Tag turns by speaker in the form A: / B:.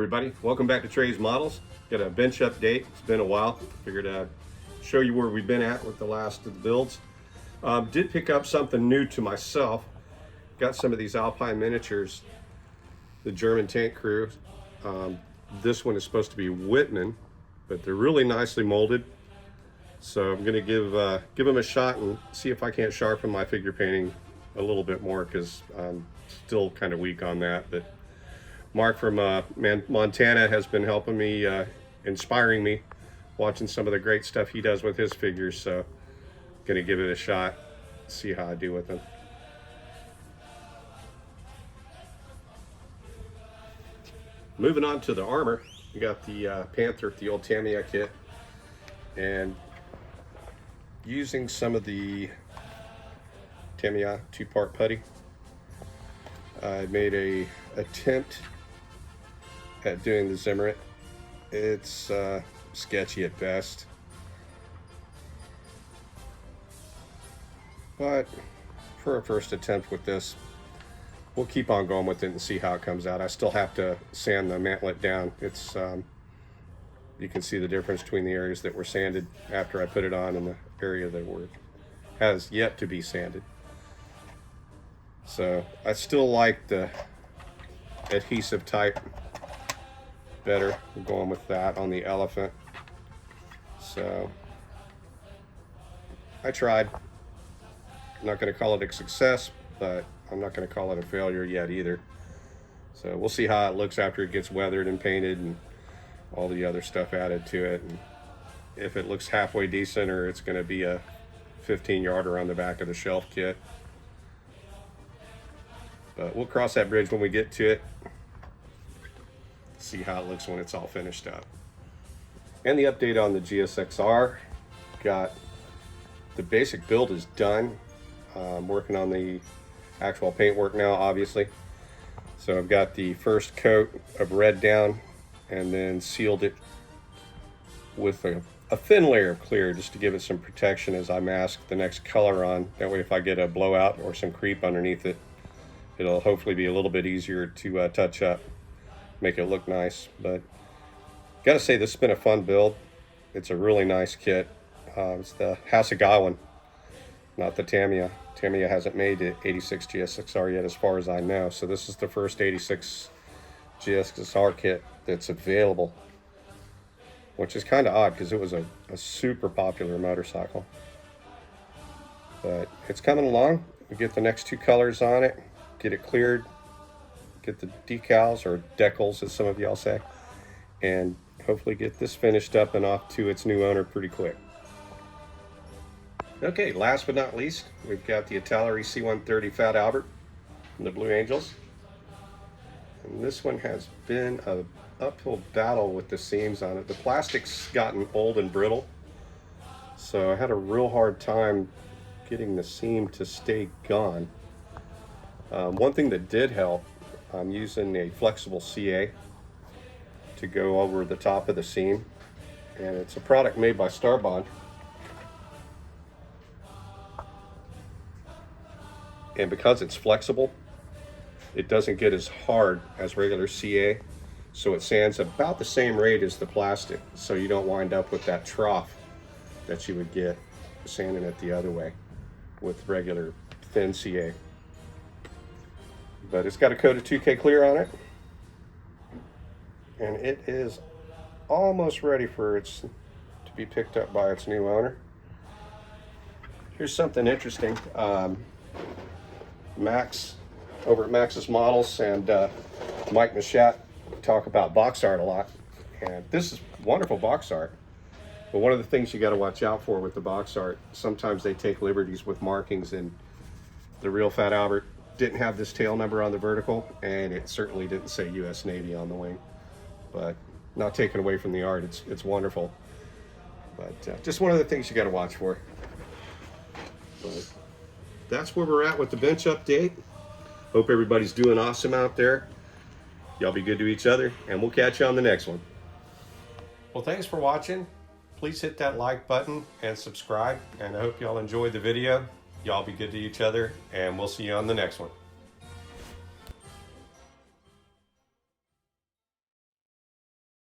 A: everybody, welcome back to Trey's Models. Got a bench update. It's been a while. Figured I'd show you where we've been at with the last of the builds. Did pick up something new to myself. Got some of these Alpine miniatures, the German tank crew. This one is supposed to be Whitman, but they're really nicely molded. So I'm gonna give them a shot and see if I can't sharpen my figure painting a little bit more, because I'm still kind of weak on that. But Mark from Montana has been helping me, inspiring me, watching some of the great stuff he does with his figures. So gonna give it a shot, see how I do with them. Moving on to the armor, we got the Panther, the old Tamiya kit, and using some of the Tamiya two-part putty, I made a attempt at doing the Zimmerit. It's sketchy at best, but for a first attempt with this, we'll keep on going with it and see how it comes out. I still have to sand the mantlet down. It's you can see the difference between the areas that were sanded after I put it on and the area that has yet to be sanded. So I still like the adhesive type better. I'm going with that on the Elephant. So I tried. I'm not going to call it a success, but I'm not going to call it a failure yet either. So we'll see how it looks after it gets weathered and painted and all the other stuff added to it, and if it looks halfway decent, or it's going to be a 15-yarder on the back of the shelf kit. But we'll cross that bridge when we get to it. See how it looks when it's all finished up. And the update on the GSX-R. Got the basic build is done. I'm working on the actual paintwork now, obviously. So I've got the first coat of red down and then sealed it with a thin layer of clear, just to give it some protection as I mask the next color on. That way if I get a blowout or some creep underneath it, it'll hopefully be a little bit easier to touch up, make it look nice. But gotta say, this has been a fun build. It's a really nice kit. It's the Hasegawa, not the Tamiya. Tamiya hasn't made the 86 GSX-R yet, as far as I know. So this is the first 86 GSX-R kit that's available, which is kind of odd because it was a super popular motorcycle. But it's coming along. We get the next two colors on it, get it cleared, get the decals, or decals as some of y'all say, and hopefully get this finished up and off to its new owner pretty quick. Okay, last but not least, we've got the Italeri C-130 Fat Albert from the Blue Angels. And this one has been an uphill battle with the seams on it. The plastic's gotten old and brittle, so I had a real hard time getting the seam to stay gone. One thing that did help, I'm using a flexible CA to go over the top of the seam, and it's a product made by Starbond. And because it's flexible, it doesn't get as hard as regular CA, so it sands about the same rate as the plastic, so you don't wind up with that trough that you would get sanding it the other way with regular thin CA. But it's got a coat of 2K clear on it, and it is almost ready for its to be picked up by its new owner. Here's something interesting. Max over at Max's Models and Mike Machat talk about box art a lot, and this is wonderful box art. But one of the things you got to watch out for with the box art, sometimes they take liberties with markings, and the real Fat Albert didn't have this tail number on the vertical, and it certainly didn't say US Navy on the wing. But not taken away from the art, it's wonderful. But just one of the things you got to watch for. But that's where we're at with the bench update. Hope everybody's doing awesome out there. Y'all be good to each other, and we'll catch you on the next one. Well, thanks for watching. Please hit that like button and subscribe, and I hope y'all enjoyed the video. Y'all be good to each other, and we'll see you on the next one.